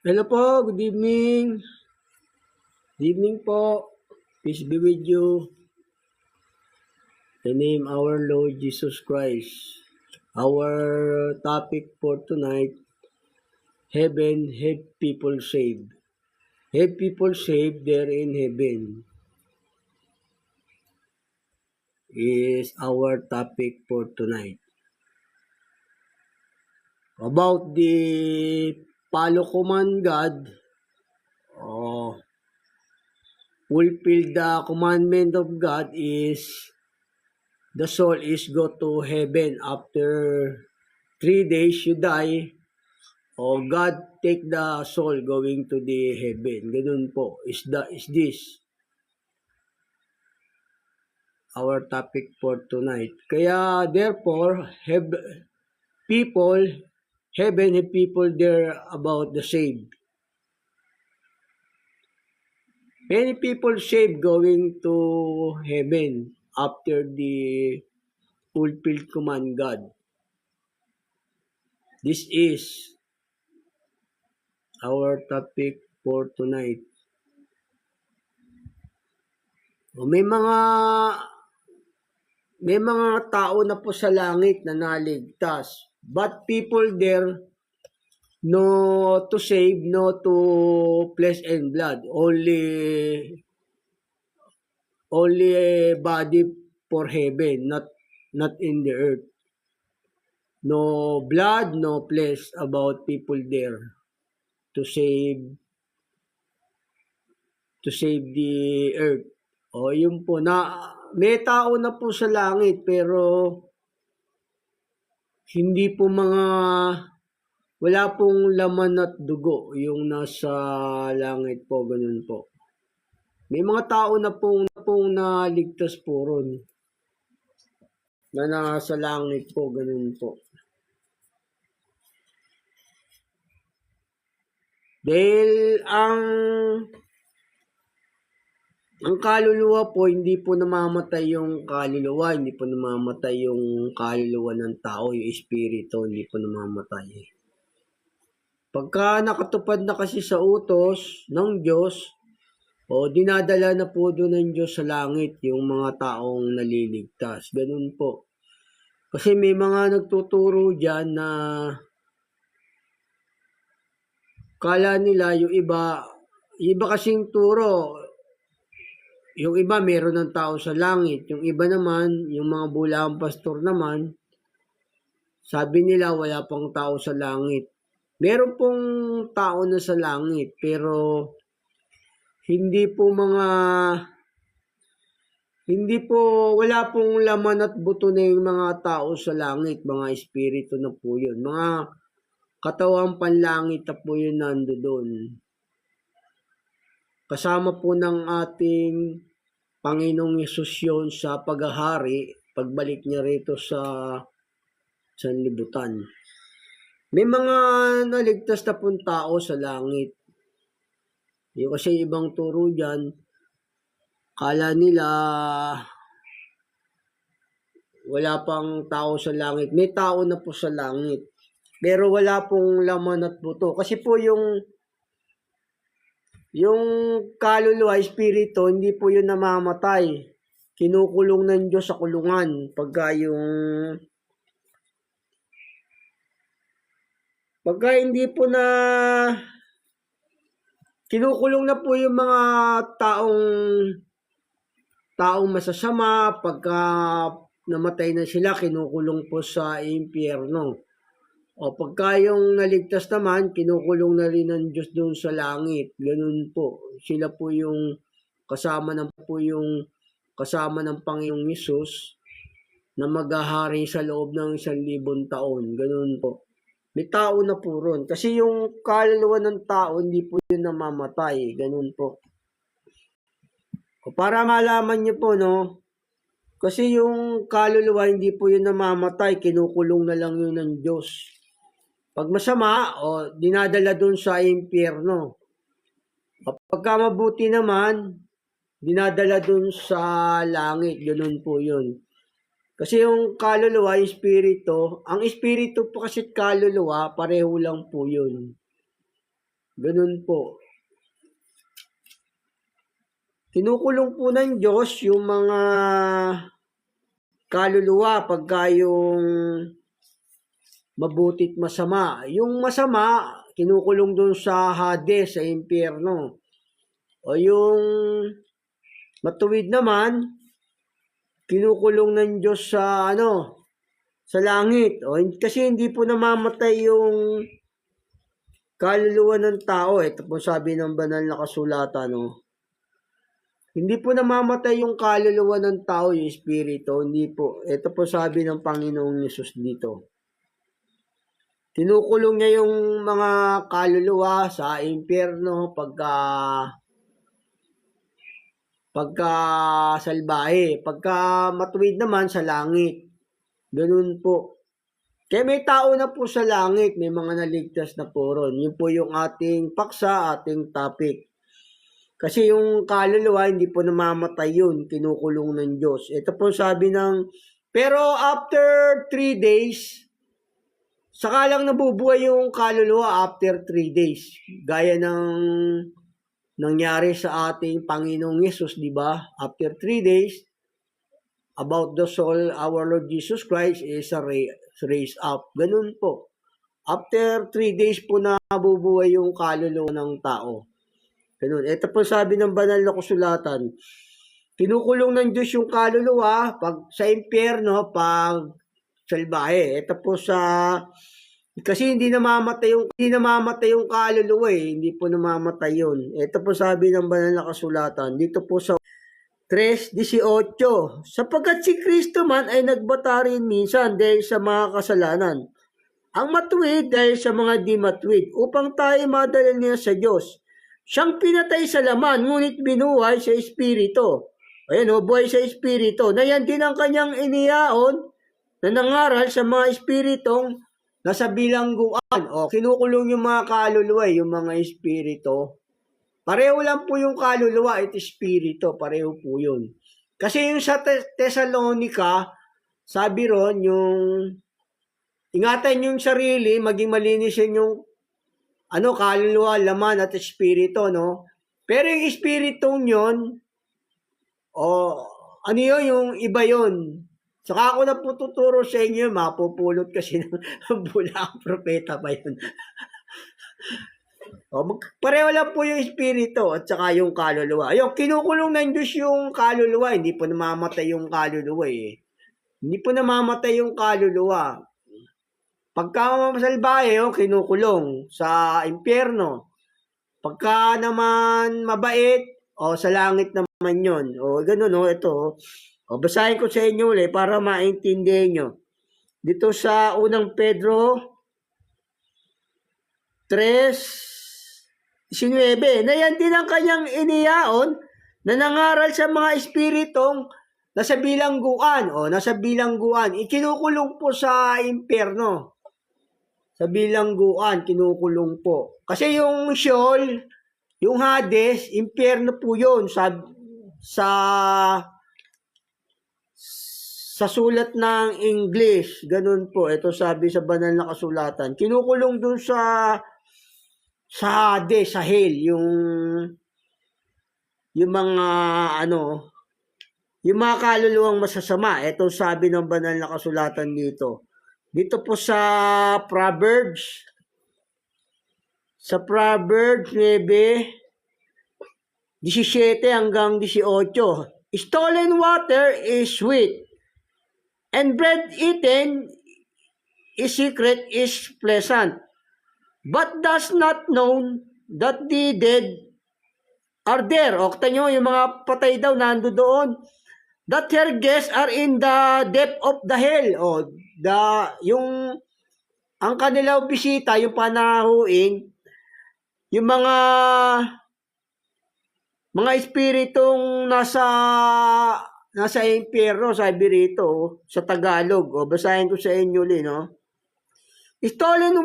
Hello po, good evening. Good evening po. Peace be with you. The name our Lord Jesus Christ. Our topic for tonight, heaven, have people saved. Have people saved there in heaven is our topic for tonight. About the follow command God, fulfill the commandment of God is the soul is go to heaven after 3 days you die, o God take the soul going to the heaven. Ganun po. Is this our topic for tonight. Kaya therefore, people, heaven have people there about the saved. Many people saved going to heaven after the fulfilled command God. This is our topic for tonight. May mga tao na po sa langit na naligtas. But people there no to save, no to flesh and blood. Only a body for heaven, not in the earth. No blood, no flesh about people there to save the earth. O yun po na may tao na po sa langit pero hindi po wala pong laman at dugo yung nasa langit po, ganun po. May mga tao na pong naligtas po ron na nasa langit po, ganun po. Dahil ang kaluluwa po, hindi po namamatay yung kaluluwa, hindi po namamatay yung kaluluwa ng tao, yung espiritu, hindi po namamatay. Pagka nakatupad na kasi sa utos ng Diyos, dinadala na po doon ng Diyos sa langit yung mga taong naliligtas. Ganun po. Kasi may mga nagtuturo dyan na kala nila yung iba kasing turo, yung iba meron ng tao sa langit, yung iba naman, yung mga bulaang pastor naman, sabi nila wala pang tao sa langit. Meron pong tao na sa langit, pero wala pong laman at buto na yung mga tao sa langit, mga espiritu na po yun. Mga katawang panlangit na po yun nandoon. Kasama po ng ating Panginoong Yesus yun sa paghahari, pagbalik niya rito sa sanlibutan. May mga naligtas na pong tao sa langit. Yung kasi ibang turo dyan, kala nila wala pang tao sa langit. May tao na po sa langit. Pero wala pong laman at buto. Kasi po yung kaluluwa, espiritu, hindi po yun namamatay. Kinukulong ng Diyos sa kulungan. Pagka hindi po na kinukulong na po yung mga taong masasama, pagka namatay na sila, kinukulong po sa impyerno. O pagka yung naligtas naman, kinukulong na rin ng Diyos doon sa langit. Ganun po. Sila po yung kasama ng Panginoong Hesus na maghahari sa loob ng 1,000 taon. Ganun po. May tao na po ron. Kasi yung kaluluwa ng tao, hindi po yun namamatay. Ganun po. O para malaman nyo po, no? Kasi yung kaluluwa, hindi po yun namamatay. Kinukulong na lang yun ng Diyos. Pag masama, dinadala dun sa impyerno. Pagka mabuti naman, dinadala dun sa langit. Ganun po yun. Kasi yung kaluluwa, espiritu, ang espiritu po kasi kaluluwa, pareho lang po yun. Ganun po. Kinukulong po ng Diyos yung mga kaluluwa pagka yung mabuti't masama. Yung masama, kinukulong dun sa Hades, sa impyerno. O yung matuwid naman, kinukulong ng Diyos sa sa langit. O, kasi hindi po namamatay yung kaluluwa ng tao. Ito po sabi ng banal na kasulatan, Hindi po namamatay yung kaluluwa ng tao, yung espiritu. Hindi po. Ito po sabi ng Panginoong Yesus dito. Kinukulong niya yung mga kaluluwa sa impyerno pagka salbahe. Pagka matuwid naman sa langit. Ganun po. Kaya may tao na po sa langit, may mga naligtas na po ron. Yun po yung ating paksa, ating topic. Kasi yung kaluluwa, hindi po namamatay yun, kinukulong ng Diyos. Ito po sabi pero after 3 days, saka lang nabubuhay yung kaluluwa after 3 days. Gaya ng nangyari sa ating Panginoong Yesus, di ba? After 3 days, about the soul, our Lord Jesus Christ is raised up. Ganun po. After 3 days po nabubuhay yung kaluluwa ng tao. Ganun. Ito po sabi ng banal na kasulatan. Kinukulong ng Diyos yung kaluluwa pag sa impyerno, pag salbahe. Ito po kasi hindi namamatay yung kaluluwa hindi po namamatay yun. Ito po sabi ng banal na kasulatan. Dito po sa 3:18. Sapagkat si Kristo man ay nagbata rin minsan dahil sa mga kasalanan. Ang matuwid dahil sa mga di matuwid, upang tayo madala niya sa Diyos. Siyang pinatay sa laman, ngunit binuhay sa espiritu. Ayan buhay sa espiritu. Na yan din ang kanyang iniyaon na nangaral sa mga espiritong nasa bilangguan. Kinukulong yung mga kaluluwa, yung mga espiritu. Pareho lang po yung kaluluwa at espiritu. Pareho po yun. Kasi yung sa Thessalonica, sabi ron, yung ingatan yung sarili, maging malinis yung kaluluwa, laman at espiritu, Pero yung espiritong yun, yung iba yun. Saka ako na po tuturo sa inyo, mapupulot kasi ng bulang propeta pa yun. Pareho lang po yung espiritu at saka yung kaluluwa. Ayun, kinukulong ng Diyos yung kaluluwa, hindi po namamatay yung kaluluwa Hindi po namamatay yung kaluluwa. Pagka masalbahe, kinukulong sa impyerno. Pagka naman mabait, sa langit naman yun. Ganun, ito. Basahin ko sa inyo ulit para maintindihan nyo. Dito sa unang Pedro 3:19, na yan din ang kanyang iniyaon na nangaral sa mga espiritong nasa bilangguan. Nasa bilangguan. Ikinukulong po sa impyerno. Sa bilangguan, kinukulong po. Kasi yung Sheol, yung Hades, impyerno po yun sa sulat ng English. Ganun po. Ito sabi sa banal na kasulatan. Kinukulong dun sa Hades, sa hell, yung mga yung mga kaluluwang masasama. Ito sabi ng banal na kasulatan dito. Dito po sa Proverbs 9:17 hanggang 18. Stolen water is sweet, and bread eaten is secret is pleasant. But does not know that the dead are there. Kita nyo, yung mga patay daw nando doon. That her guests are in the depth of the hell. Ang kanilang bisita, yung panahuin, yung mga espiritong nasa impyerno, sabi rito, sa Tagalog. Basahin ko sa inyo ulit, Stolen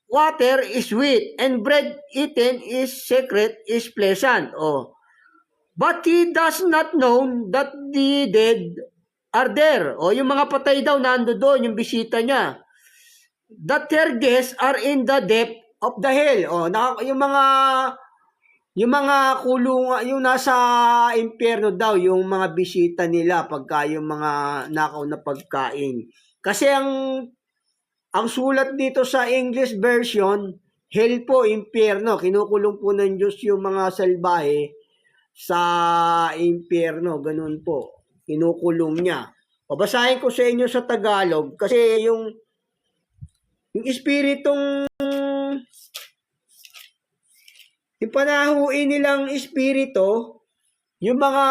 water is sweet, and bread eaten is secret is pleasant. But he does not know that the dead are there. Yung mga patay daw nando doon, yung bisita niya. That their guests are in the depth of the hell. Yung mga kulungan, yung nasa impyerno daw, yung mga bisita nila pagka yung mga nakaw na pagkain. Kasi ang sulat dito sa English version, hell po, impyerno. Kinukulong po ng Diyos yung mga salbahe sa impyerno. Ganun po. Kinukulong niya. Babasahin ko sa inyo sa Tagalog kasi yung espiritong yung panahuin nilang espiritu, yung mga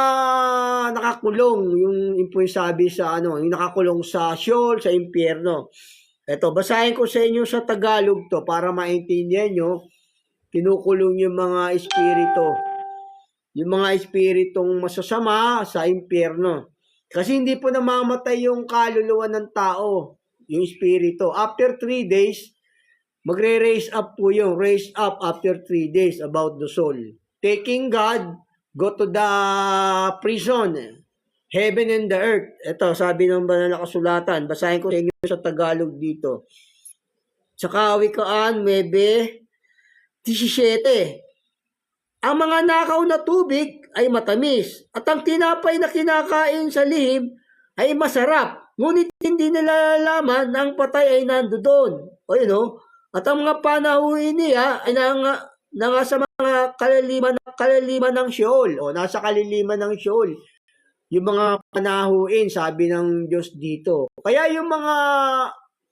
nakakulong, yung po yung sabi sa yung nakakulong sa Sheol, sa impyerno. Ito, basahin ko sa inyo sa Tagalog to para maintindihan nyo, kinukulong yung mga espiritu. Yung mga espiritong masasama sa impyerno. Kasi hindi po namamatay yung kaluluwa ng tao, yung espiritu. After 3 days, magre-raise up po yung raise up after 3 days about the soul. Taking God, go to the prison, heaven and the earth. Ito, sabi ng banal na kasulatan. Basahin ko sa inyo sa Tagalog dito. Sa Kawikaan 9:17. Ang mga nakaw na tubig ay matamis, at ang tinapay na kinakain sa lihim ay masarap. Ngunit hindi nila nalalaman na ang patay ay nandoon. O yun o. At ang mga panahuin niya ay nasa mga kalaliman ng Sheol. O nasa kalaliman ng Sheol. Yung mga panahuin, sabi ng Diyos dito. Kaya yung mga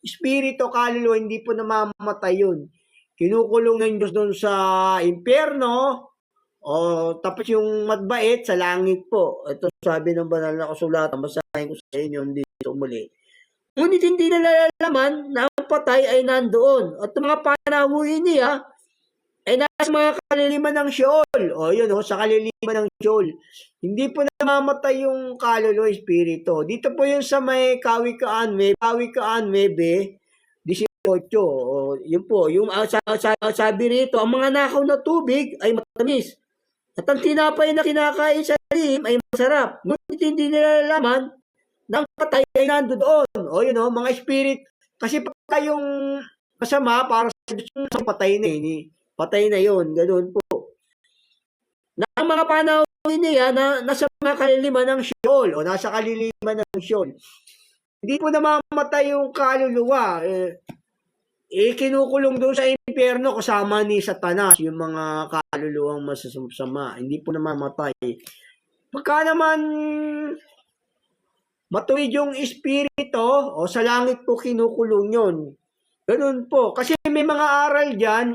espiritu, kaluluwa, hindi po namamatay yun. Kinukulong ng Diyos doon sa impyerno, tapos yung mabait sa langit po. Ito sabi ng banal na kasulatan, basahin ko sa inyo dito muli. Ngunit hindi nalalaman na ang patay ay nandoon. At mga panahuin niya ay nasa mga kalaliman ng Sheol. O yun sa kalaliman ng Sheol. Hindi po namamatay yung kaluluwa, espiritu. Dito po yun sa may Kawikaan 9:18. Yun po, yung sabi rito, ang mga nakaw na tubig ay matamis. At ang tinapay na kinakain sa lihim ay masarap. Ngunit hindi nalalaman na ang patay ay nandoon. O yun mga spirit. Kasi pagka yung masama, para sa Diyos, patay na patay na yun. Ganun po. Na ang mga panahon niya na nasa mga kaliliman ng Sheol o nasa kaliliman ng Sheol. Hindi po namamatay yung kaluluwa. Kinukulong doon sa impyerno kasama ni Satanas, yung mga kaluluwang masasama. Hindi po namamatay. Pagka naman matuwid yung espiritu, sa langit po kinukulong yun. Ganun po. Kasi may mga aral dyan,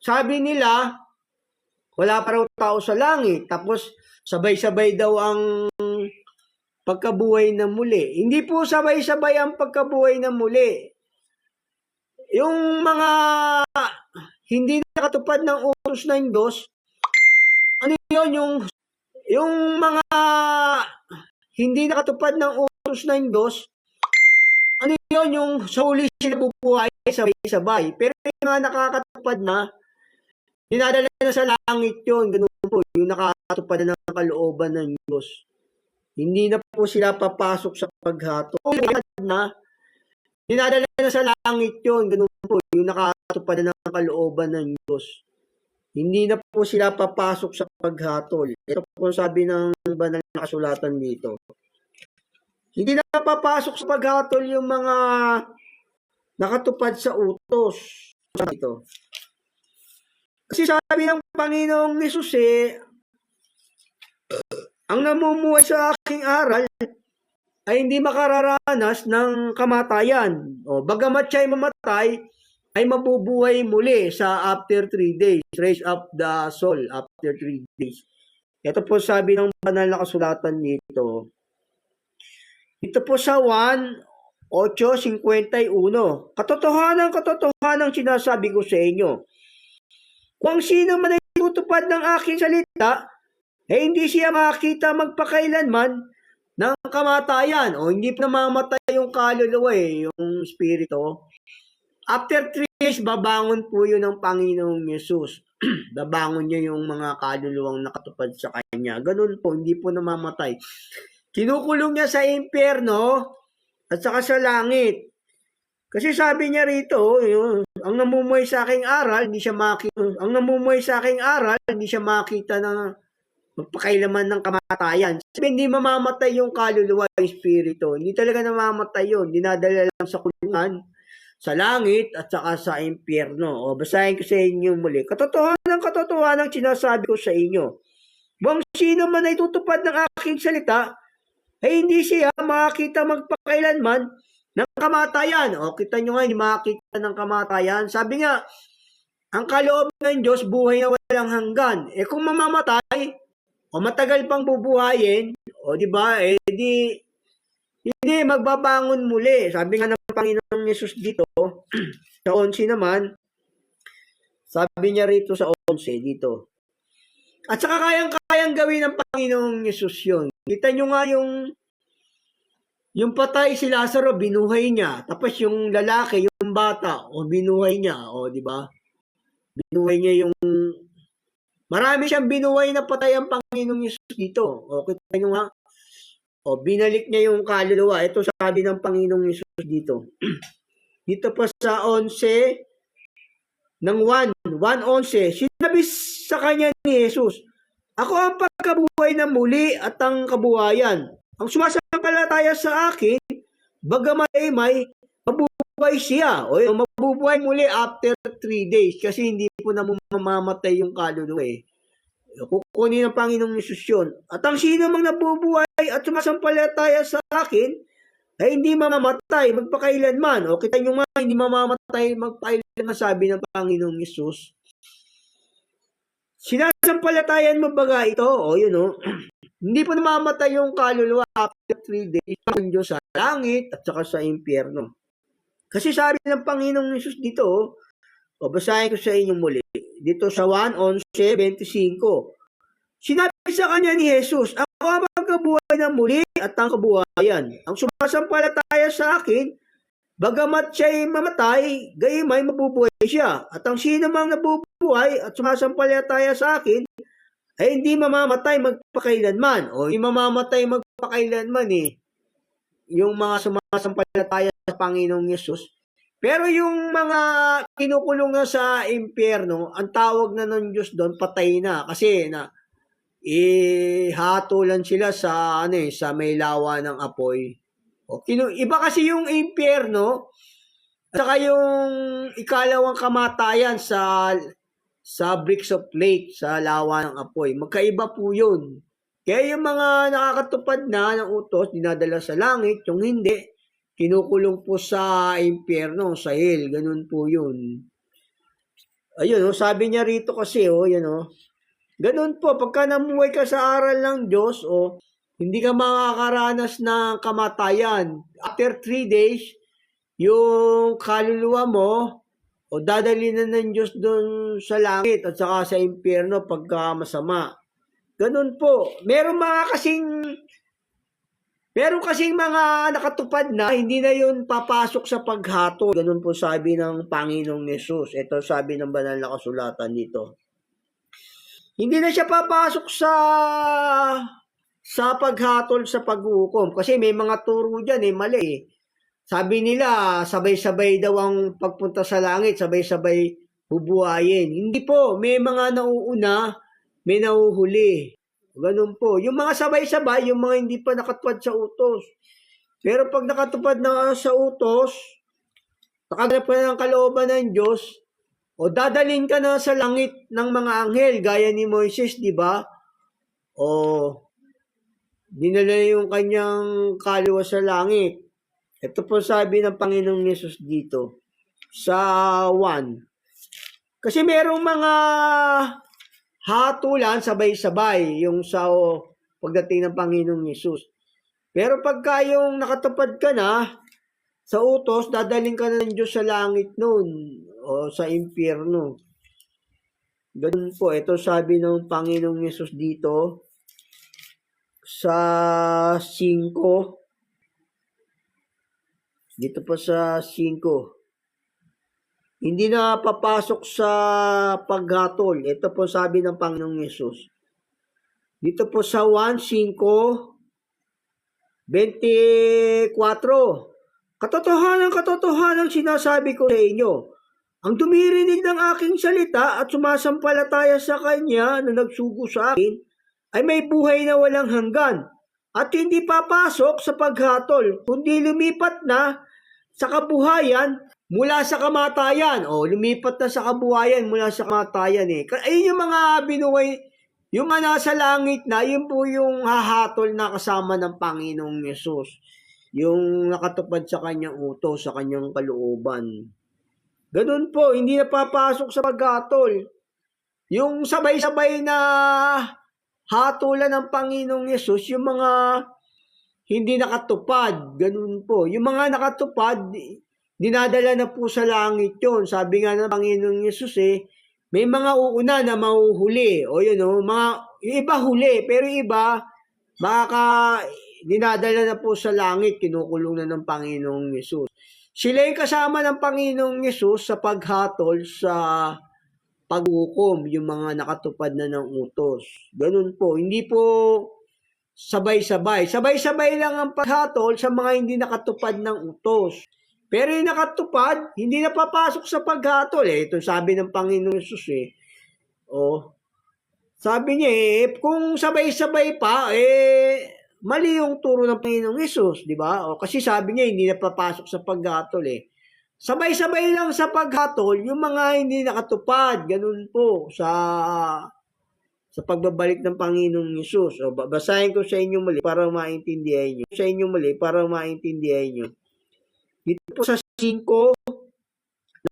sabi nila, wala pa raw tao sa langit. Tapos, sabay-sabay daw ang pagkabuhay na muli. Hindi po sabay-sabay ang pagkabuhay na muli. Yung mga hindi nakatupad ng utos ng Diyos, ano yun? Yung mga hindi nakatupad ng utos ng Diyos, ano yun? Yung sa huli sila bubuhay sabay-sabay. Pero yung mga nakakatupad na, dinadala na sa langit yun. Ganun po, yung nakatupad na ng kalooban ng Diyos. Hindi na po sila papasok sa paghato. Na, dinadala na sa langit yun. Ganun po, yung nakatupad na ng kalooban ng Diyos. Hindi na po sila papasok sa paghatol. Ito po sabi ng banal na kasulatan dito. Hindi na papasok sa paghatol yung mga nakatupad sa utos. Ito. Kasi sabi ng Panginoong Hesus ang namumuhay sa aking aral ay hindi makararanas ng kamatayan. Bagamat siya ay mamatay, ay mabubuhay muli sa after 3 days. Raise up the soul after 3 days. Ito po sabi ng banal na kasulatan dito. Ito po sa 1:8-51. Katotohanan sinasabi ko sa inyo. Kung sino man ay tutupad ng aking salita, hindi siya makakita magpakailanman ng kamatayan. Hindi pa namamatay yung kaluluwa yung espiritu. After 3 days, babangon po yun ng Panginoong Yesus. Babangon niya yung mga kaluluwang nakatupad sa Kanya. Ganun po, hindi po namamatay. Kinukulong niya sa impyerno at saka sa langit. Kasi sabi niya rito, ang namumuhay sa aking aral, hindi siya makita na magpakailaman ng kamatayan. Sabi, hindi mamamatay yung kaluluwa, yung espiritu. Hindi talaga namamatay yun. Dinadala lang sa kulungan, sa langit, at saka sa impyerno. O, basahin ko sa inyo muli. Katotohanan sinasabi ko sa inyo. Kung sino man ay tutupad ng aking salita, ay hindi siya makakita magpakailanman ng kamatayan. O, kita nyo nga, hindi makakita ng kamatayan. Sabi nga, ang kaloob ng Diyos, buhay na walang hanggan. Kung mamamatay, o matagal pang bubuhayin, o di ba, hindi magbabangon muli. Sabi nga ng Panginoong Yesus dito, sa 11 naman, sabi niya rito sa 11 dito. At saka kayang gawin ng Panginoong Yesus yun. Kita nyo nga yung patay si Lazaro, binuhay niya. Tapos yung lalaki, yung bata, o binuhay niya, o di ba? Binuhay niya yung marami siyang binuhay na patay ang Panginoong Yesus dito. O kita nyo nga, o binalik niya yung kaluluwa. Ito sabi ng Panginoong Yesus dito. Dito pa sa 11 ng 1:11, sinabi sa kanya ni Jesus, ako ang pagkabuhay na muli at ang kabuhayan. Ang sumasampalataya sa akin, bagamat ay may mabubuhay siya. O mabubuhay muli after 3 days kasi hindi po na mamamatay yung kaluluwa Kukunin ng Panginoong Yesus yun. At ang sino mang nabubuhay at sumasampalataya sa akin, ay hindi mamamatay magpakailanman. O kita nyo nga, hindi mamamatay magpakailanman, sabi ng Panginoong Yesus. Sinasampalatayan mo baga ito? O yun o. Hindi po namamatay yung kaluluwa after 3 days ng Diyos sa langit at saka sa impyerno. Kasi sabi ng Panginoong Yesus dito, o basahin ko sa inyo muli. Dito sa 1:11-25. Sinabi sa kanya ni Jesus, ako ang magkabuhay ng muli at ang kabuhayan. Ang sumasampalataya sa akin, bagamat siya'y mamatay, gayon may mabubuhay siya. At ang sino mang nabubuhay at sumasampalataya sa akin, ay hindi mamamatay magpakailanman. O hindi mamamatay magpakailanman yung mga sumasampalataya sa Panginoong Yesus. Pero yung mga kinukulong na sa impyerno, ang tawag na ng Diyos doon, patay na. Kasi hatulan sila sa sa may lawa ng apoy. Iba kasi yung impyerno, at saka yung ikalawang kamatayan sa bricks of lake, sa lawa ng apoy. Magkaiba po yun. Kaya yung mga nakakatupad na ng utos, dinadala sa langit, yung hindi, kinukulong po sa impyerno, sa hell. Ganun po yun. Ayun, sabi niya rito kasi, ganun po, pagka namuhay ka sa aral ng Diyos, hindi ka makakaranas ng kamatayan. After 3 days, yung kaluluwa mo, dadalhin na ng Diyos doon sa langit at saka sa impyerno pagka masama. Ganun po. Meron kasing mga nakatupad na hindi na yun papasok sa paghatol. Ganun po sabi ng Panginoong Yesus. Ito sabi ng banal na kasulatan dito. Hindi na siya papasok sa paghatol sa paghukom. Kasi may mga turo dyan mali Sabi nila, sabay-sabay daw ang pagpunta sa langit, sabay-sabay bubuhayin. Hindi po, may mga nauuna, may nauhuli. Ganun po. Yung mga sabay-sabay, yung mga hindi pa nakatupad sa utos. Pero pag nakatupad na sa utos, nakaganap ka ng kalooban ng Diyos, dadalhin ka na sa langit ng mga anghel, gaya ni Moises, di ba? Dinala yung kanyang kaluluwa sa langit. Ito po sabi ng Panginoong Yesus dito, sa 1. Kasi merong mga hatulan sabay-sabay yung sa pagdating ng Panginoong Yesus. Pero pagka yung nakatupad ka na sa utos, dadaling ka na ng Diyos sa langit noon o sa impyerno. Ganun po, ito sabi ng Panginoong Yesus dito sa 5. Dito pa sa 5. Hindi na papasok sa paghatol. Ito po sabi ng Panginoong Yesus. Dito po sa 1:5-24. Katotohanan sinasabi ko sa inyo, Ang dumirinig ng aking salita at sumasampalataya sa Kanya na nagsugo sa akin ay may buhay na walang hanggan at hindi papasok sa paghatol, kundi lumipat na sa kabuhayan mula sa kamatayan. O, lumipat na sa kabuhayan mula sa kamatayan eh. Ayun yung mga binuhay, yung mga nasa langit na, yun po yung hahatol na kasama ng Panginoong Yesus. Yung nakatupad sa kanyang utos, sa kanyang kalooban. Ganun po, hindi na papasok sa paghatol. Yung sabay-sabay na hatulan ng Panginoong Yesus, yung mga hindi nakatupad, ganun po. Yung mga nakatupad, dinadala na po sa langit yun. Sabi nga ng Panginoong Yesus may mga uuna na mahuhuli. O yun yung iba huli, pero yung iba, dinadala na po sa langit, kinukulong na ng Panginoong Yesus. Sila yung kasama ng Panginoong Yesus sa paghatol sa paghukom, yung mga nakatupad na ng utos. Ganun po. Hindi po sabay-sabay. Sabay-sabay lang ang paghatol sa mga hindi nakatupad ng utos. Pero yung nakatupad, hindi na papasok sa paghatol. Ito sabi ng Panginoong Yesus sabi niya kung sabay-sabay pa, mali yung turo ng Panginoong Yesus, di ba? Kasi sabi niya, hindi na papasok sa paghatol Sabay-sabay lang sa paghatol, yung mga hindi nakatupad, ganun po, sa pagbabalik ng Panginoong Yesus. Basahin ko sa inyo muli para maintindihan nyo. Dito po sa 5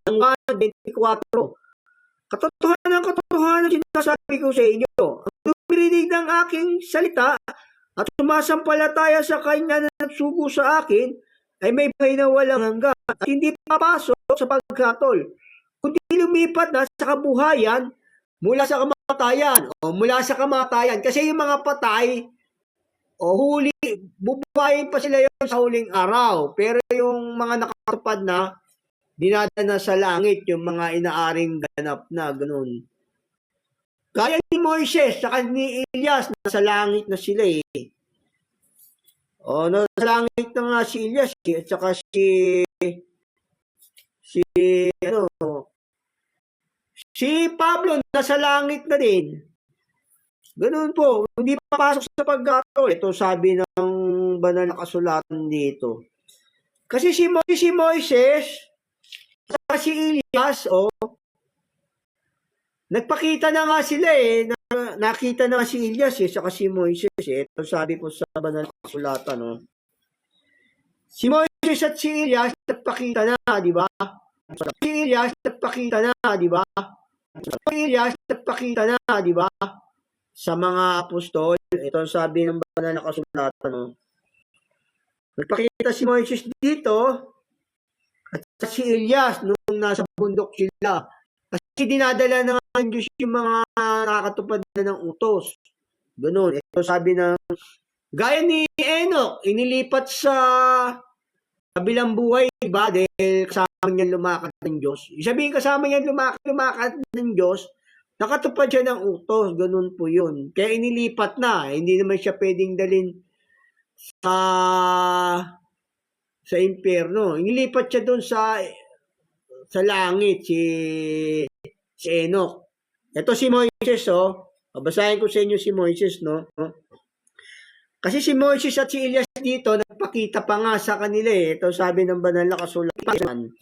ng 1:24. Katotohanan sinasabi ko sa inyo. Ang dumirinig ng aking salita at sumasampalataya sa Kanya na nagsugo sa akin ay may buhay na walang hanggan at hindi papasok sa paghatol, kundi lumipat na sa kabuhayan mula sa kamatayan. Kasi yung mga patay, bubuhayin pa sila yun sa huling araw. Pero yung mga nakatupad na, dinadala sa langit, yung mga inaaring ganap na, ganun. Gaya ni Moises, saka ni Elias, nasa langit na sila nasa langit na nga si Elias, at saka si Pablo, nasa langit na din. Ganun po, hindi papasok sa paghatol. Ito sabi ng banal na kasulatan dito. Kasi si Moises, at si Elias, nagpakita na nga sila nakita na nga si Elias saka si Moises Ito sabi ko sa banal na kasulatan Si Moises at si Elias nagpakita na, di ba? Si Elias nagpakita na, di ba? Sa mga apostol, ito ang sabi ng banal na kasulatan Nagpakita si Moises dito at si Elias nung nasa bundok sila. Kasi dinadala na ng Diyos yung mga nakakatupad na ng utos. Ganun. Ito sabi ng gaya ni Enoch, inilipat sa kabilang buhay, diba? Dahil kasama niya lumakad ng Diyos. Sabihin kasama niya lumakad ng Diyos, nakatupad siya ng utos. Ganun po yun. Kaya inilipat na. Hindi naman siya pwedeng dalhin sa impyerno. Inilipat siya doon sa langit si Enoch. Ito si Moises babasahin ko sa inyo si Moises Kasi si Moises at si Elias dito nagpakita pa nga sa kanila Ito sabi ng banal na kasulatan.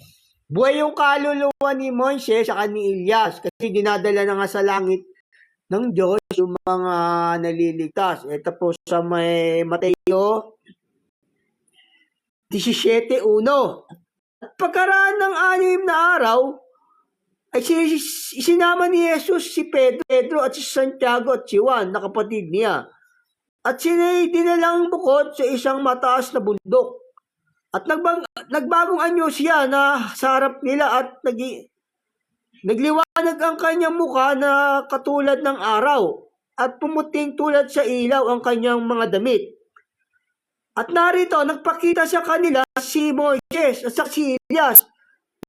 Buhay yung kaluluwa ni Moises at ni Elias kasi dinadala na nga sa langit ng Diyos yung mga naliligtas. Ito po sa may Mateo 17:1. At pagkaraan ng 6 na araw, ay isinama ni Jesus si Pedro at si Santiago at si Juan na kapatid niya. At sina'y dinalang bukod sa isang mataas na bundok. At nagbagong anyo siya na sa harap nila at nagliwanag ang kanyang mukha na katulad ng araw at pumuting tulad sa ilaw ang kanyang mga damit. At narito, nagpakita sa kanila si Moises at si Elias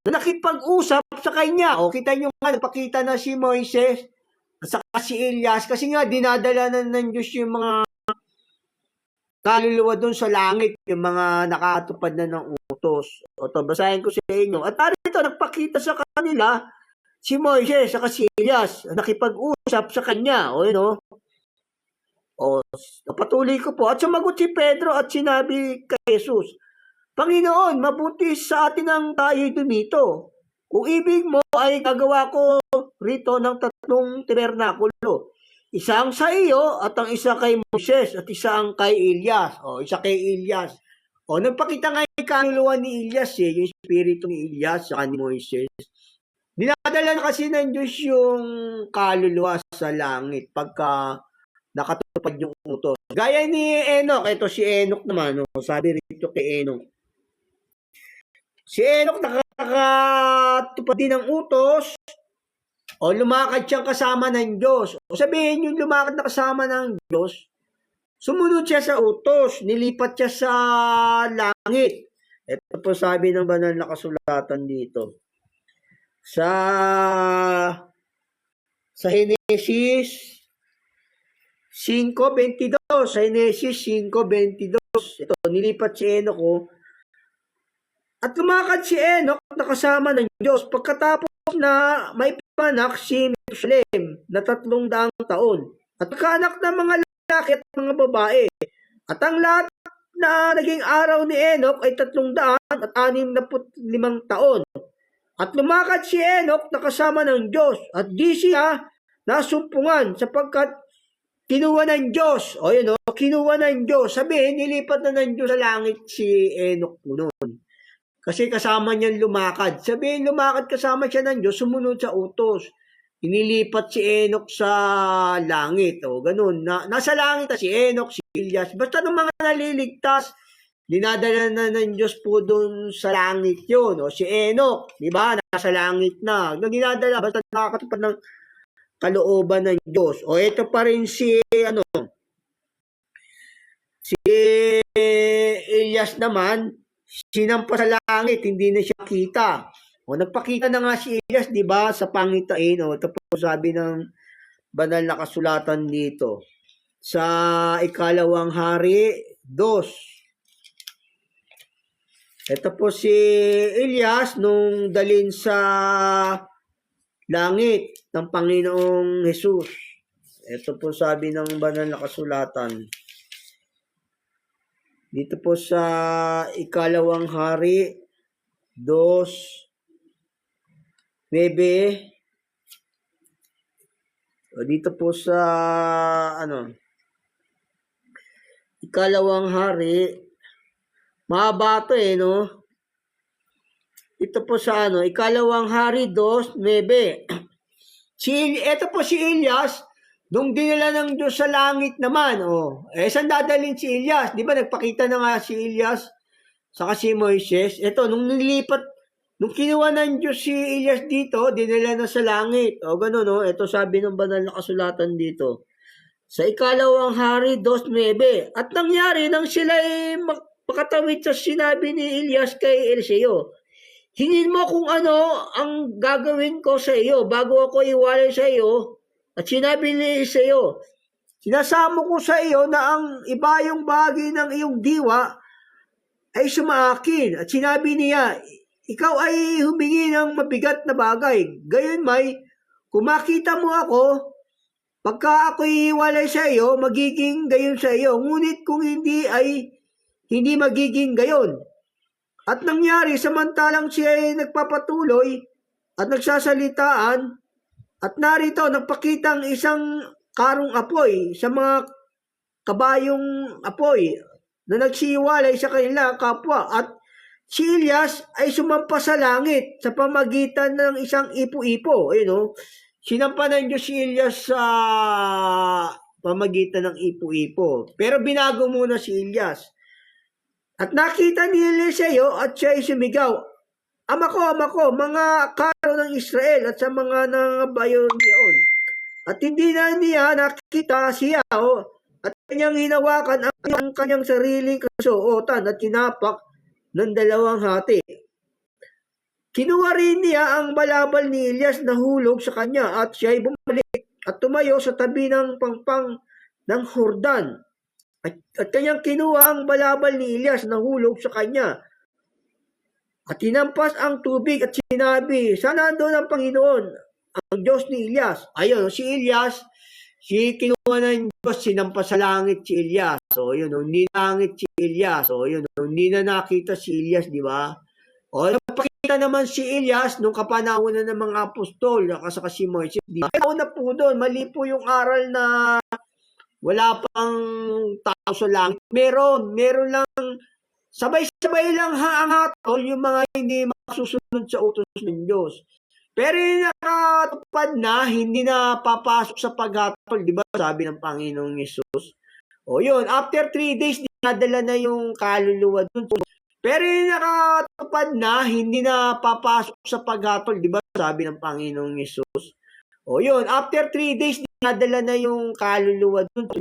na nakipag-usap sa kanya. Kita nyo nga, nagpakita na si Moises at saka si Elias kasi nga dinadala na ng Diyos yung mga kaluluwa doon sa langit, yung mga nakatupad na ng utos. utos. O to, basahin ko sa inyo. At narito, nagpakita sa kanila si Moises sa si Elias, nakipag-usap sa kanya. O yun o. O, napatuloy ko po. At sumagot si Pedro at sinabi kay Jesus, Panginoon, mabuti sa atin ang tayo dumito. Kung ibig mo ay gagawa ko rito ng 3 tabernakulo. Isang sa iyo at ang isa kay Moses at isa ang kay Elias. O, isa kay Elias. O, nagpakita nga yung kaluluwa ni Elias yung espiritu ni Elias sa ni Moises. Dinadala na kasi ng Diyos yung kaluluwa sa langit pagka nakatupad yung utos. Gaya ni Enoch, ito si Enoch naman, sabi rito kay Enoch. Si Enoch nakatupad din ng utos o lumakad siyang kasama ng Diyos. O sabihin yung lumakad na kasama ng Diyos, sumunod siya sa utos, nilipat siya sa langit. Ito po sabi ng banal na kasulatan dito. Sa Genesis 5:22, sa Genesis 5:22, ito, nilipat si Enoch at lumakad si Enoch na kasama ng Diyos pagkatapos na may panak si Metusalem na 300 taon. At pagkaanak ng mga lalaki at mga babae. At ang lahat na naging araw ni Enoch ay 365 taon. At lumakad si Enoch na kasama ng Diyos at di siya nasumpungan sapagkat kinuha ng Diyos. O yun o, kinuha ng Diyos. Sabihin, nilipat na ng Diyos sa langit si Enoch noon. Kasi kasama niyang lumakad. Sabihin, lumakad kasama siya ng Diyos, sumunod sa utos. Inilipat si Enoch sa langit. O, ganun. Nasa langit na si Enoch, si Elias. Basta ng mga naliligtas, dinadala na ng Diyos po doon sa langit yun. O, si Enoch, di ba? Nasa langit na. Dinadala, basta nakakatupad ng kalooban ng Diyos. O, ito pa rin si Elias naman, sinampa sa langit, hindi na siya kita. O, nagpakita na nga si Elias, di ba, sa pangitain. O, ito po sabi ng banal na kasulatan dito. Sa Ikalawang Hari 2. Ito po si Elias nung dalin sa langit ng Panginoong Jesus. Ito po sabi ng banal na kasulatan. Dito po sa Ikalawang Hari 2:9. O dito po sa Ikalawang Hari, mahaba to no? Ito po sa Ikalawang Hari 2:9. Ito po si Elias, nung dinala ng Diyos sa langit naman, saan dadalhin si Elias? Di ba nagpakita na nga si Elias saka si Moises? Ito, nung kinuha ng Diyos si Elias dito, dinala na sa langit. O gano'n, ito sabi ng banal na kasulatan dito. Sa Ikalawang Hari 2:9. At nangyari nang sila'y makatawid sa sinabi ni Elias kay Eliseo, hingin mo kung ano ang gagawin ko sa iyo bago ako iwalay sa iyo. At sinabi ni Eliseo, sinasamo ko sa iyo na ang ibayong bahagi ng iyong diwa ay sumaakin. At sinabi niya, ikaw ay humingi ng mabigat na bagay. Gayon may, kung makita mo ako, pagka ako'y iwalay sa iyo, magiging gayon sa iyo. Ngunit kung hindi ay hindi magiging gayon. At nangyari, samantalang siya ay nagpapatuloy at nagsasalitaan, at narito, nagpakita ang isang karong apoy sa mga kabayong apoy na nagsiwalay sa kanila kapwa. At si Elias ay sumampa sa langit sa pamagitan ng isang ipo-ipo. Sinampa ng Diyos si Elias sa pamagitan ng ipo-ipo. Pero binago muna si Elias. At nakita ni Eliseo at siya ay sumigaw, Ama ko, mga karo ng Israel at sa mga nangabayon niyon. At hindi na niya nakita siya at kanyang hinawakan ang kanyang sariling kasuotan at tinapak ng 2 hati. Kinuha rin niya ang balabal ni Elias na hulog sa kanya at siya ay bumalik at tumayo sa tabi ng pangpang ng Jordan. At kanyang kinuha ang balabal ni Elias na hulog sa kanya. At hinampas ang tubig at sinabi, saan nandoon ang Panginoon, ang Diyos ni Elias? Ayun, si Elias, kinuha ng Diyos, sinampas sa langit si Elias. So, yun, hindi langit si Elias. So, yun, hindi na nakita si Elias, di ba? O, napakita naman si Elias nung kapanahon na ng mga apostol, saka si Moises, di ba? Kaya na po doon, mali po yung aral na wala pang tao sa langit. Meron lang, sabay-sabay lang ang hatol yung mga hindi masusunod sa utos ng Diyos. Pero yung nakatupad na, hindi na papasok sa paghatol, di ba? Sabi ng Panginoong Yesus. O yun, after 3 days, dinadala na yung kaluluwa dun. Pero yung nakatupad na, hindi na papasok sa paghatol, di ba? Sabi ng Panginoong Yesus. O yun, after 3 days, dinadala na yung kaluluwa dun.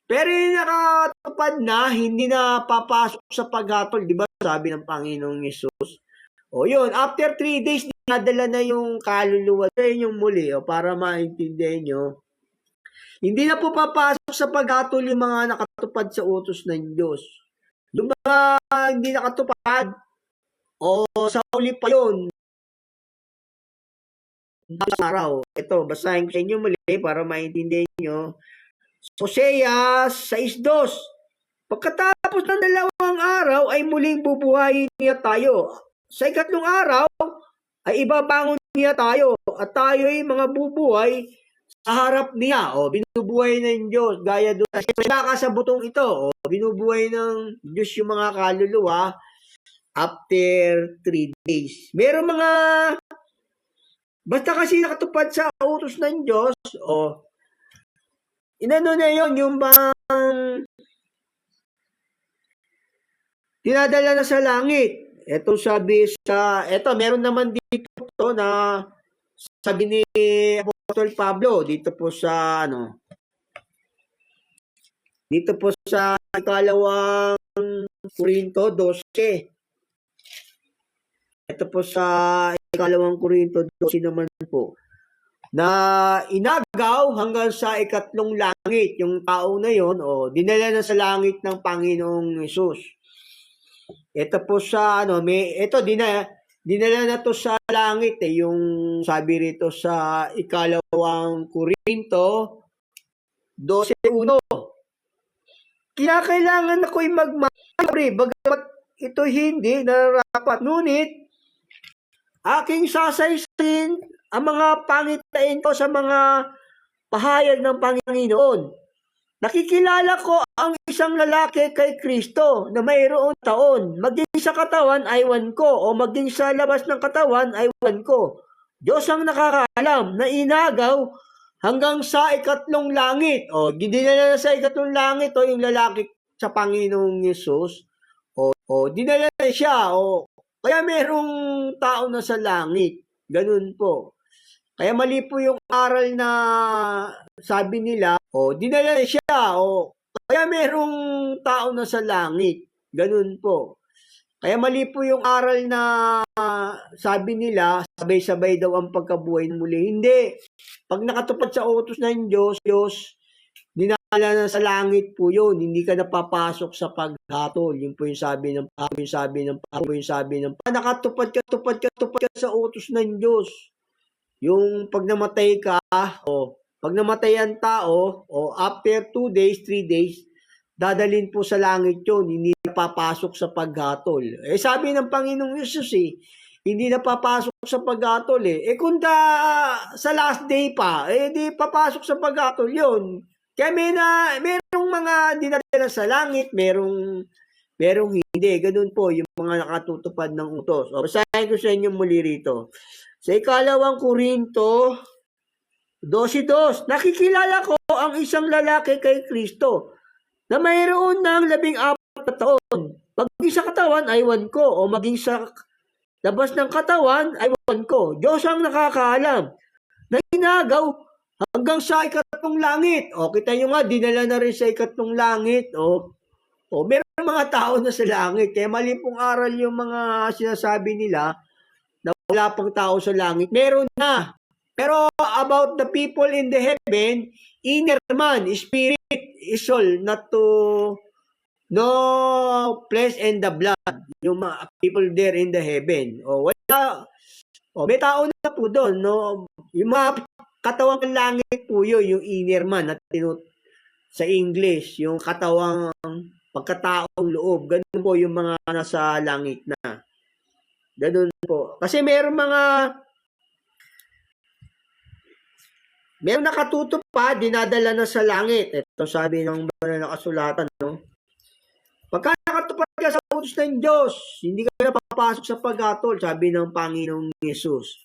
Pero yung nakatupad na, hindi na papasok sa paghatol, di ba? Sabi ng Panginoong Yesus. O yun, after 3 days, dinadala na yung kaluluwa. Yun yung muli, para maintindihan nyo. Hindi na po papasok sa paghatol yung mga nakatupad sa utos ng Diyos. Yung mga hindi nakatupad, o sa uli pa yun, araw. Ito, basahin ko sa inyo muli para maintindihan nyo. Hosea 6:2. Pagkatapos ng 2 araw ay muling bubuhayin niya tayo. Sa 3 araw ay ibabangon niya tayo at tayo'y mga bubuhay sa harap niya. O, binubuhay ng Diyos gaya doon. Baka sa butong ito, binubuhay ng Diyos yung mga kaluluwa after 3 days. Meron mga basta kasi nakatupad sa utos ng Diyos, inano na yun, yung bang tinadala na sa langit. Ito sabi meron naman dito na sabi ni Apostol Pablo, dito po sa ikalawang Korinto 12. Ito po sa ikalawang Korinto 12 naman po, na inagaw hanggang sa 3 langit. Yung tao na yon, dinala na sa langit ng Panginoong Hesus. Ito po sa dinala na to sa langit, yung sabi rito sa ikalawang Korinto 12:1. Kinakailangan ako'y magmamari, bagamat ito hindi nararapat. Ngunit, aking sasaysayin ang mga pangitain ko sa mga pahayag ng Panginoon. Nakikilala ko ang isang lalaki kay Kristo na mayroon taon. Maging sa katawan ay wan ko, o maging sa labas ng katawan ay wan ko. Diyos ang nakakaalam na inagaw hanggang sa 3 langit. Dinala na sa 3 langit yung lalaki sa Panginoong Yesus. Dinala na siya. Kaya mayroong tao na sa langit. Ganun po. Kaya mali po yung aral na sabi nila, dinala na siya, kaya merong tao na sa langit. Ganun po. Kaya mali po yung aral na sabi nila, sabay-sabay daw ang pagkabuhay muli. Hindi. Pag nakatupad sa utos ng Diyos, dinala na sa langit po yun. Hindi ka napapasok sa paghatol. Yun po yung sabi ng nakatupad ka sa utos ng Diyos. Yung pag namatay ka, pag namatay ang tao, after 2 days, 3 days, dadalhin po sa langit yun, hindi napapasok sa paghatol. Sabi ng Panginoong Yesus, hindi napapasok sa paghatol. Kung sa last day pa, di papasok sa paghatol yun. Kaya merong mga dinadala sa langit, merong hindi. Ganun po, yung mga nakatutupad ng utos. Basahin ko sa inyo muli rito. Sa ikalawang Korinto 12:2, nakikilala ko ang isang lalaki kay Kristo na mayroon ng 14 na taon. Maging sa katawan ay wan ko, o maging sa labas ng katawan ay wan ko. Diyos ang nakakaalam na inagaw hanggang sa 3 langit. Kita nyo nga, dinala na rin sa 3 langit. Meron mga tao na sa langit. Kaya mali pong aral yung mga sinasabi nila na wala pang tao sa langit. Meron na. Pero about the people in the heaven, inner man, spirit is all, not to no flesh and the blood, yung mga people there in the heaven. O wala, o may tao na po doon, no? Yung mga katawang langit po yun, yung inner man at sa English, yung katawang pagkataong loob. Ganun po yung mga nasa langit na. Ganun po. Kasi meron nakatuto pa, dinadala na sa langit. Ito sabi ng banal na kasulatan, no? Pagka nakatupad ka sa utos ng Diyos, hindi ka na papasok sa paghatol, sabi ng Panginoong Yesus.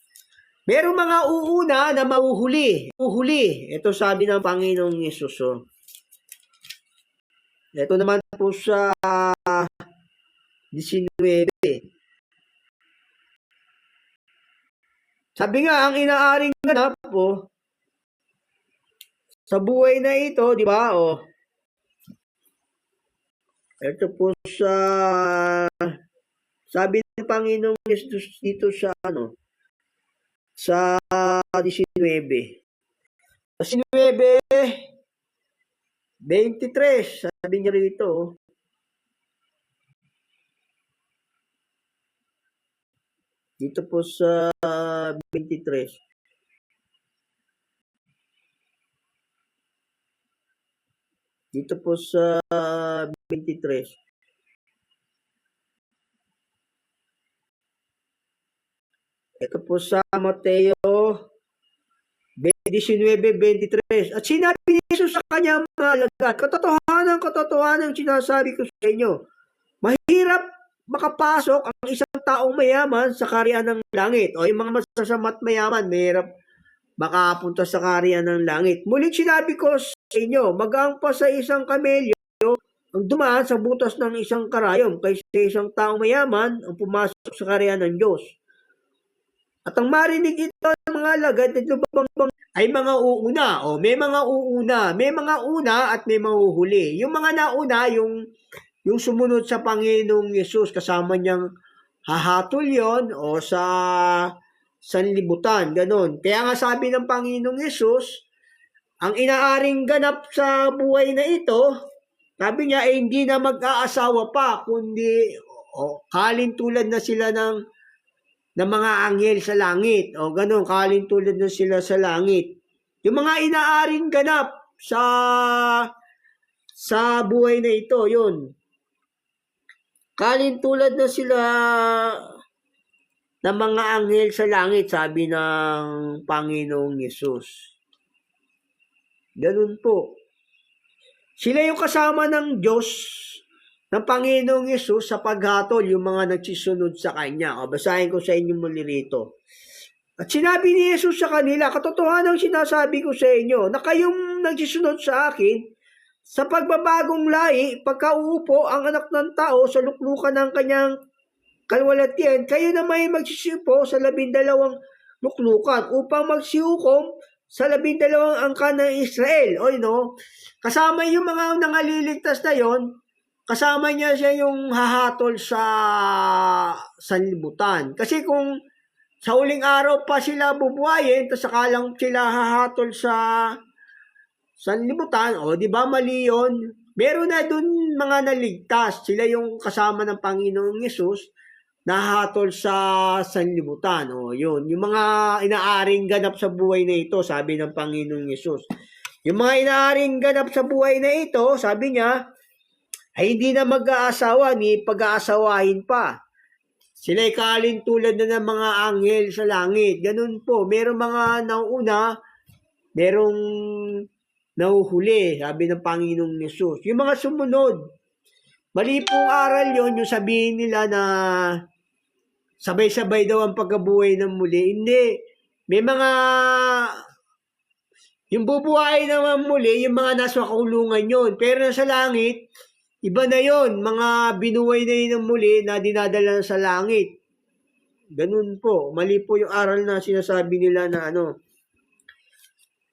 Merong mga uuna na mauhuli. Ito sabi ng Panginoong Yesus. Oh. Ito naman po sa 19. Sabi nga, ang inaaring ganap po, sa buhay na ito, di ba? Oh. Ito po sabi ng Panginoong Yesus dito sa sa 19. 19:23, sabi niya rito. Dito po sa 23. Dito po sa 23. Ito po sa Mateo 19:23. At sinabi ni Jesus sa kanyang mga alagad, katotohanan sinasabi ko sa inyo, mahirap makapasok ang isang taong mayaman sa kaharian ng langit. O yung mga masasama at mayaman, mahirap makapunta sa kaharian ng langit. Muling sinabi ko sa inyo, magaang pa sa isang kamelyo ang dumaan sa butas ng isang karayom kaysa isang taong mayaman ang pumasok sa kaharian ng Diyos. At ang marinig ito ng mga alagad at lumabang ay mga uuna. O may mga uuna. May mga una at may mga uhuli. Yung mga nauna, yung sumunod sa Panginoong Yesus, kasama niyang hahatol yon o sa sanlibutan, ganun. Kaya nga sabi ng Panginoong Yesus, ang inaaring ganap sa buhay na ito, sabi niya, hindi na mag-aasawa pa, kundi kalintulad na sila ng mga anghel sa langit. O ganun, kalintulad na sila sa langit. Yung mga inaaring ganap sa buhay na ito, yun. Kalintulad na sila ng mga anghel sa langit, sabi ng Panginoong Yesus. Ganun po. Sila yung kasama ng Diyos, ng Panginoong Yesus sa paghatol, yung mga nagsisunod sa Kanya. O, basahin ko sa inyo muli rito. At sinabi ni Yesus sa kanila, katotohanan sinasabi ko sa inyo, na kayong nagsisunod sa akin, sa pagbabagong lahi, pagkauupo ang anak ng tao sa luklukan ng kanyang kalwalatian, kayo na may magsisipo sa 12 luklukan upang magsihukom sa 12 angkan ng Israel. O no, kasama yung mga nangaliligtas na yon, kasama niya siya yung hahatol sa sanlibutan. Kasi kung sa huling araw pa sila bubuhayin, tapos sakalang sila hahatol sa sanlibutan, o di ba mali yun? Meron na dun mga naligtas, sila yung kasama ng Panginoong Yesus, nahatol sa sanlibutan. O yun, yung mga inaaring ganap sa buhay na ito, sabi ng Panginoong Yesus. Yung mga inaaring ganap sa buhay na ito, sabi niya, ay hindi na mag-aasawa, ni pag-aasawahin pa. Sila'y kalintulad na ng mga anghel sa langit. Ganun po, merong mga nauna, merong nahuhuli, sabi ng Panginoong Yesus. Yung mga sumunod, mali pong aral yon, yung sabihin nila na sabay-sabay daw ang pagkabuhay ng muli. Hindi. May mga, yung bubuhay naman muli, yung mga nasa kaulungan yon. Pero sa langit, iba na yon, mga binuhay na yun ng muli na dinadala sa langit. Ganun po. Mali po yung aral na sinasabi nila na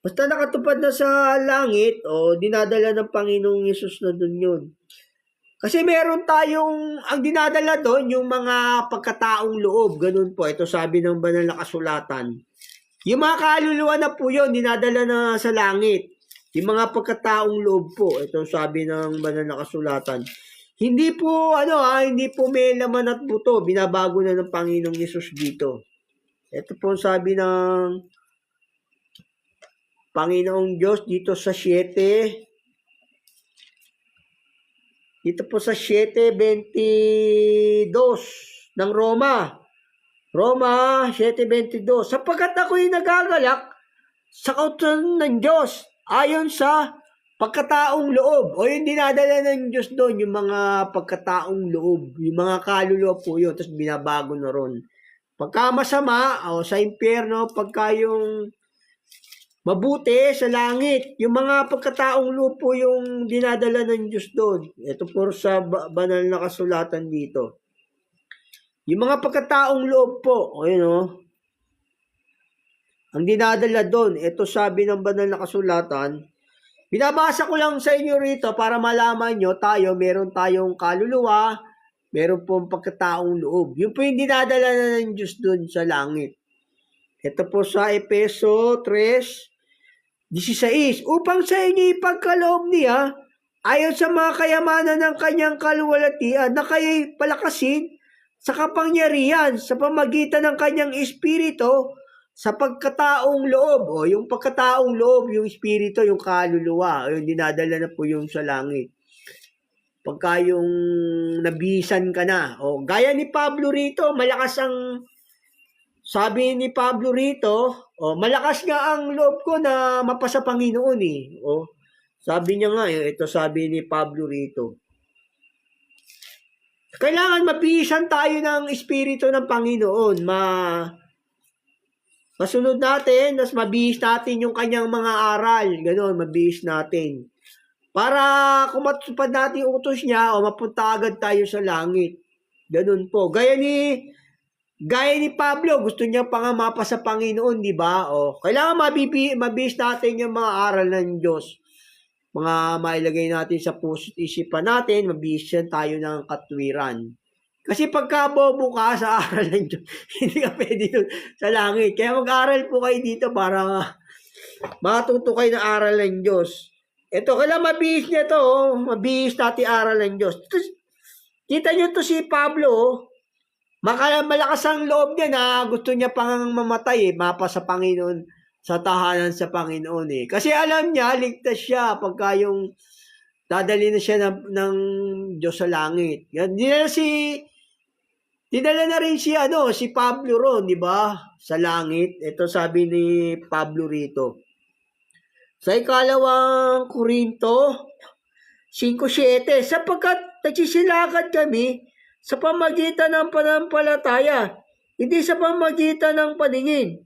basta nakatupad na sa langit, o dinadala ng Panginoong Yesus na dun yun. Kasi meron tayong, ang dinadala doon, yung mga pagkataong loob. Ganun po. Ito sabi ng banal na kasulatan. Yung mga kaluluwa na po yun, dinadala na sa langit. Yung mga pagkataong loob po. Ito sabi ng banal na kasulatan. Hindi po, hindi po may laman at buto. Binabago na ng Panginoong Yesus dito. Ito po sabi ng Panginoong Diyos dito sa 7. Dito po sa 7:22 ng Roma. Roma 7:22. Sapagkat ako'y nagagalak sa kautusan ng Diyos ayon sa pagkataong loob. O yung dinadala ng Diyos doon, yung mga pagkataong loob. Yung mga kaluluwa po yun. Tapos binabago na ron. Pagka masama, sa impyerno, pagka yung mabuti sa langit. Yung mga pagkataong loob po yung dinadala ng Diyos doon. Ito po sa banal na kasulatan dito. Yung mga pagkataong loob po, ang dinadala doon, ito sabi ng banal na kasulatan, binabasa ko lang sa inyo rito para malaman nyo meron tayong kaluluwa, meron pong pagkataong loob. Yun po yung dinadala na ng Diyos doon sa langit. Ito po sa Efeso 3:16, upang sa inyo ipagkaloob niya, ayon sa mga kayamanan ng kanyang kaluwalhatian, na kayo'y palakasin sa kapangyarihan sa pamagitan ng kanyang espiritu sa pagkataong loob. Yung pagkataong loob, yung espiritu, yung kaluluwa, yung dinadala na po yung sa langit. Pagka yung nabihisan ka na. Gaya ni Pablo rito, malakas ang, sabi ni Pablo rito, malakas nga ang loob ko na mapasa Panginoon eh. Sabi niya nga, ito sabi ni Pablo rito. Kailangan mabihisan tayo ng espiritu ng Panginoon. Masunod natin, mas mabihis natin yung kanyang mga aral. Ganon, mabihis natin. Para kung matupad natin yung utos niya, mapunta agad tayo sa langit. Ganon po. Gaya ni Pablo, gusto niya pa nga mapa sa Panginoon, di ba? Kailangan mabihis natin yung mga aral ng Diyos. Mga mailagay natin sa puso't isipan natin, mabihis tayo ng katwiran. Kasi pagka bobo ka sa aral ng Diyos, hindi ka pwede dun sa langit. Kaya mag-aral po kayo dito para matuto kayo ng aral ng Diyos. Ito, kailangan mabihis niya to, mabihis natin aral ng Diyos. Kita niyo to si Pablo, malakas ang loob niya na gusto niya pang mamatay, mapa sa Panginoon, sa tahanan sa Panginoon Kasi alam niya, ligtas siya pagka yung dadali na siya ng Diyos sa langit. Dinala na rin si Pablo ron, di ba? Sa langit. Ito sabi ni Pablo rito. Sa 2 Korinto 5:7, sapagkat nagsisilakad kami sa pamagitan ng pananampalataya, hindi sa pamagitan ng paningin.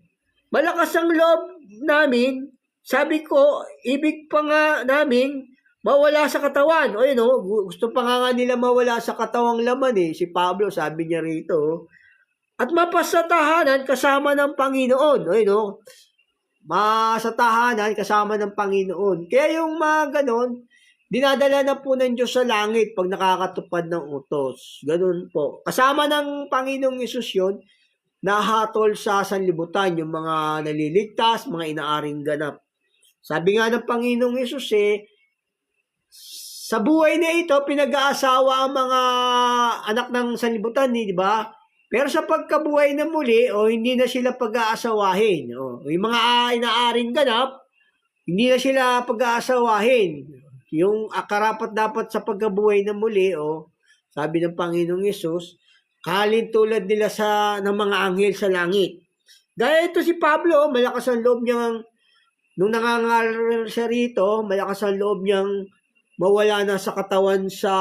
Malakas ang loob namin, sabi ko, ibig pa nga namin mawala sa katawan. Gusto pa nga nila mawala sa katawang laman Si Pablo, sabi niya rito. At mapasatahanan kasama ng Panginoon. Masatahanan kasama ng Panginoon. Kaya yung mga ganon, dinadala na po ng Diyos sa langit pag nakakatupad ng utos. Ganon po. Kasama ng Panginoong Yesus yun, nahatol sa sanlibutan, yung mga naliligtas, mga inaaring ganap. Sabi nga ng Panginoong Yesus sa buhay na ito, pinag-aasawa ang mga anak ng sanlibutan, di ba? Pero sa pagkabuhay na muli, hindi na sila pag-aasawahin. Yung mga inaaring ganap, hindi na sila pag-aasawahin. Yung karapat dapat sa pagkabuhay na muli, sabi ng Panginoong Yesus, kalin tulad nila ng mga anghel sa langit. Gaya ito si Pablo, malakas ang loob niyang, nung nangangaral siya rito, malakas ang loob niyang mawala na sa katawan sa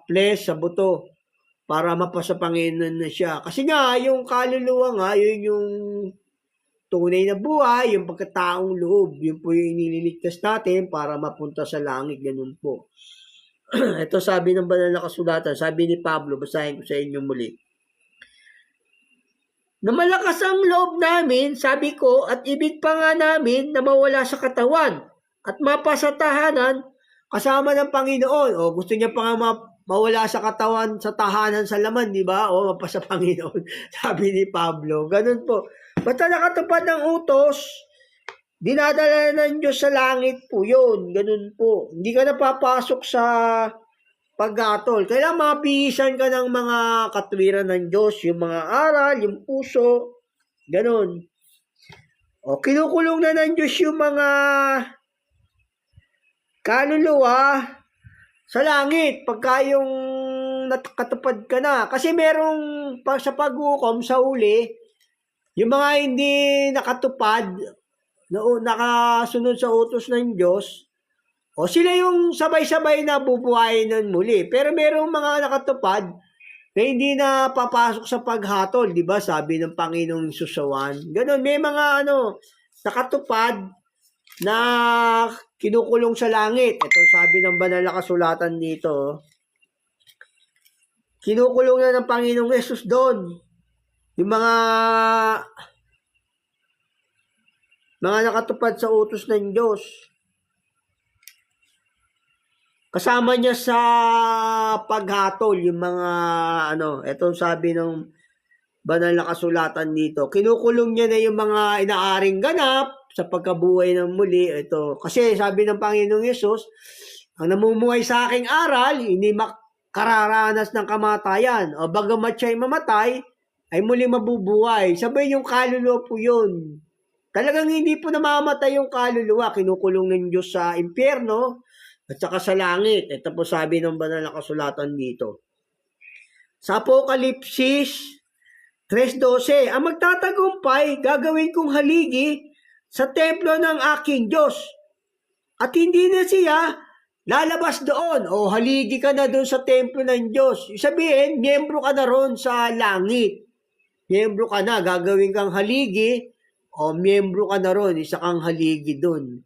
flesh, sa buto, para mapasa Panginoon na siya. Kasi nga, yung kaluluwa nga, yun yung tunay na buhay, yung pagkataong loob, yun po yung inililigtas natin para mapunta sa langit, ganun po. Ito sabi ng banal na kasulatan, sabi ni Pablo, basahin ko sa inyo muli. Na malakas ang loob namin, sabi ko, at ibig pa nga namin na mawala sa katawan at mapasa tahanan kasama ng Panginoon. Gusto niya pa nga mawala sa katawan, sa tahanan, sa laman, di ba? Mapasa Panginoon, sabi ni Pablo. Ganun po. Basta nakatupad ng utos, dinadala ng Diyos sa langit po yun. Ganun po. Hindi ka napapasok sa paghatol. Kailangan mapihisan ka ng mga katwiran ng Diyos, yung mga aral, yung puso, ganun. O, kinukulong na ng Diyos yung mga kaluluwa sa langit pagka yung nakatupad ka na. Kasi merong sa paghukom sa uli, yung mga hindi nakatupad, nakasunod sa utos ng Diyos, o sila yung sabay-sabay na bubuhayin ng muli. Pero merong mga nakatupad na hindi na papasok sa paghatol, di ba? Sabi ng Panginoong Susawan. Ganon, may mga nakatupad na kinukulong sa langit. Ito sabi ng banal na kasulatan dito. Kinukulong na ng Panginoong Yesus doon. Yung mga nakatupad sa utos ng Diyos. Kasama niya sa paghatol yung mga ito sabi ng banal na kasulatan dito. Kinukulong niya na yung mga inaaring ganap sa pagkabuhay ng muli. Ito kasi sabi ng Panginoong Yesus, ang namumuhay sa aking aral, hindi makararanas ng kamatayan. O bagamat siya'y mamatay, ay muli mabubuhay. Sabay yung kaluluwa po yun. Talagang hindi po namamatay yung kaluluwa. Kinukulong ng Diyos sa impyerno at saka sa langit. Ito po sabi ng banal na kasulatan dito. Sa Apokalipsis 3:12, ang magtatagumpay, gagawin kong haligi sa templo ng aking Diyos. At hindi na siya lalabas doon. O haligi ka na doon sa templo ng Diyos. Sabihin, miyembro ka na ron sa langit. Miyembro ka na, gagawin kang haligi, o miyembro ka na ron, isa kang haligi doon.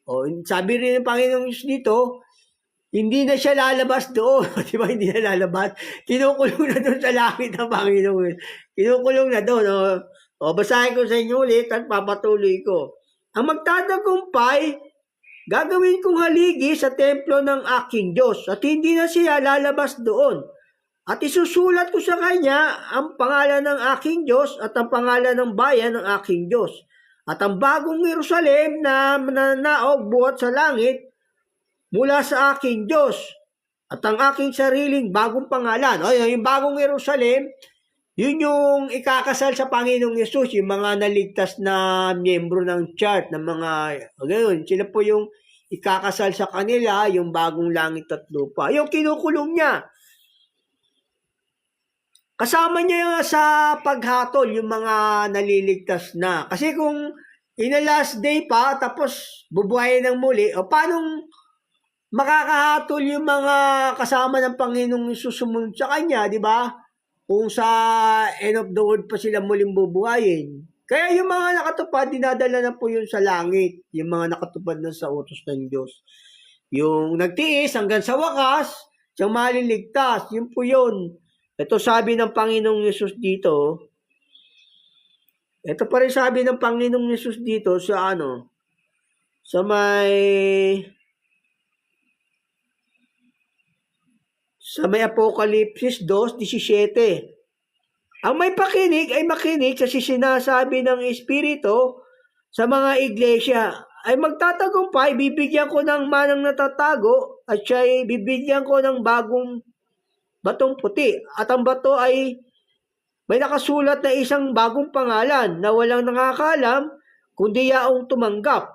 O sabi rin ng Panginoong Diyos dito, hindi na siya lalabas doon. Di ba hindi na lalabas? Kinukulong na doon sa langit ng Panginoon. Kinukulong na doon. O basahin ko sa inyo ulit at papatuloy ko. Ang magtatagumpay, gagawin kong haligi sa templo ng aking Diyos at hindi na siya lalabas doon. At isusulat ko sa kanya ang pangalan ng aking Diyos at ang pangalan ng bayan ng aking Diyos. At ang bagong Jerusalem na mananaog buhat sa langit mula sa aking Diyos at ang aking sariling bagong pangalan. O yung bagong Jerusalem, yun yung ikakasal sa Panginoong Yesus, yung mga naligtas na miyembro ng church, ng mga, ganoon, sila po yung ikakasal sa kanila, yung bagong langit at lupa. Yung kinukulong niya. Kasama niya sa paghatol yung mga naliligtas na. Kasi kung in the last day pa, tapos bubuhayin ng muli, o paano makakahatol yung mga kasama ng Panginoong susumunod sa Kanya, di ba? Kung sa end of the world pa sila muling bubuhayin. Kaya yung mga nakatupad, dinadala na po yun sa langit. Yung mga nakatupad na sa utos ng Diyos. Yung nagtiis hanggang sa wakas, siyang maliligtas, yun po yun. Ito sabi ng Panginoong Yesus dito. Ito pa rin sabi ng Panginoong Yesus dito sa sa may Apokalipsis 2:17. Ang may pakinig ay makinig kasi sinasabi ng Espiritu sa mga iglesia ay magtatagumpay, bibigyan ko ng manang natatago at siya'y bibigyan ko ng bagong batong puti. At ang bato ay may nakasulat na isang bagong pangalan na walang nakakaalam kundi yaong tumanggap.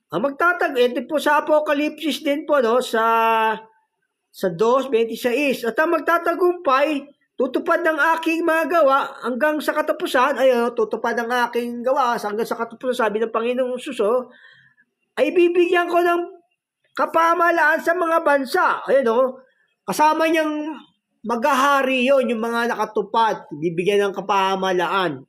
Ang ito po sa Apokalipsis din po sa 2:26. At ang magtatagumpay, tutupad ng aking mga gawa hanggang sa katapusan, tutupad ng aking gawa hanggang sa katapusan, sabi ng Panginoong Suso, ay bibigyan ko ng kapamahalaan sa mga bansa. Kasama niyang maghahari yon, yung mga nakatupad, bibigyan ng kapamahalaan.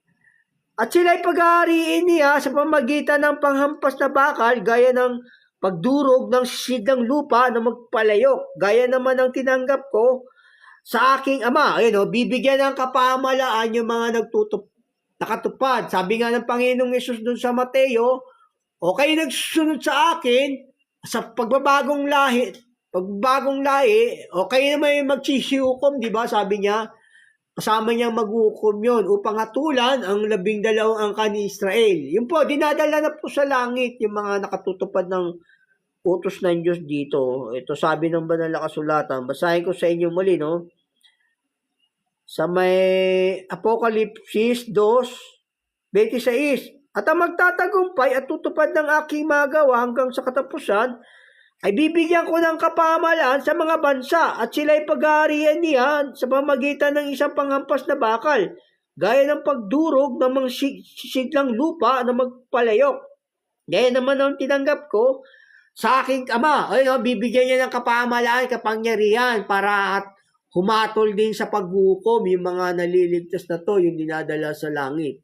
At sila'y paghahariin niya sa pamagitan ng panghampas na bakal, gaya ng pagdurog ng sisid ng lupa na magpalayok, gaya naman ng tinanggap ko sa aking Ama. Bibigyan ng kapamahalaan yung mga nakatupad. Sabi nga ng Panginoong Yesus doon sa Mateo, o kayo nagsunod sa akin sa pagbabagong lahi, o kayo naman magsisihukom, di ba? Sabi niya, kasama niyang maghukom yun upang hatulan ang 12 angka ni Israel. Yun po, dinadala na po sa langit yung mga nakatutupad ng utos ng Diyos dito. Ito sabi ng banal na kasulatan. Basahin ko sa inyo muli, no? Sa may Apokalipsis 2:26. At ang magtatagumpay at tutupad ng aking magawa hanggang sa katapusan, ay bibigyan ko ng kapamahalaan sa mga bansa at sila'y pag-aarian niya sa pamagitan ng isang panghampas na bakal, gaya ng pagdurog ng mga siglang lupa na magpalayok. Gaya naman ang tinanggap ko sa aking ama. Ayun, bibigyan niya ng kapamahalaan, kapangyarihan para at humatol din sa paghukom yung mga naliligtas na to, yung dinadala sa langit.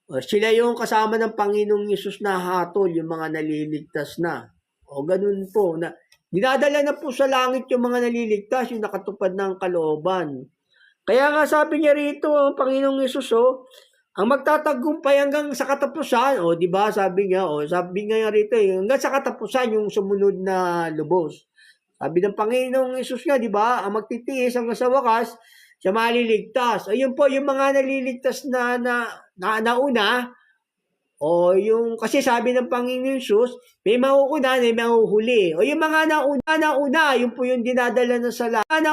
Sila yung kasama ng Panginoong Yesus na hatol, yung mga naliligtas na. Ganun po. Dinadala na po sa langit yung mga naliligtas, yung nakatupad ng kalooban. Kaya nga sabi niya rito, ang Panginoong Yesus, ang magtatagumpay hanggang sa katapusan, di ba? Sabi nga rito, hanggang sa katapusan yung sumunod na lubos. Sabi ng Panginoong Yesus nga, di ba? Ang magtitiis hanggang sa wakas, siya maliligtas. Ayun po, yung mga naliligtas na nauna, kasi sabi ng Panginoong Yesus, may mauuna, may mahuhuli. Yung mga nauna, yun po yung dinadala na sa langit.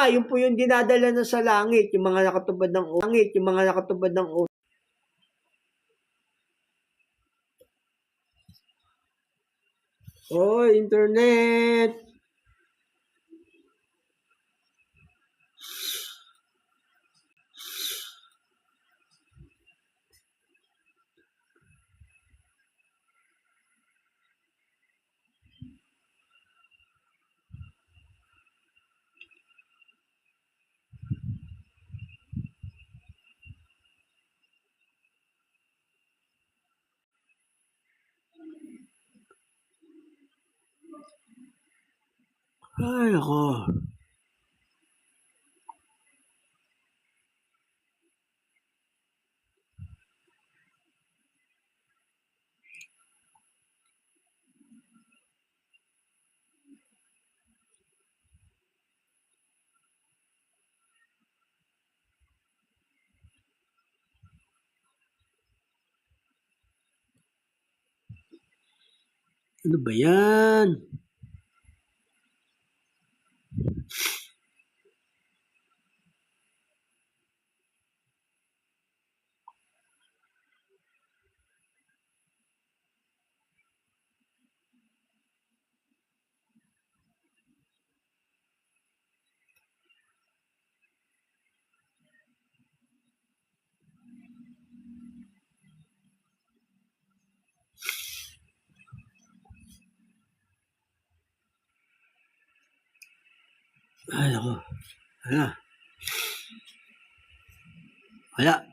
Yun po yung dinadala na sa langit, yung mga nakatubad ng langit, yung mga nakatubad ng utos. Internet. Ay, ako. Ano ba yan? Ay, ako. Wala.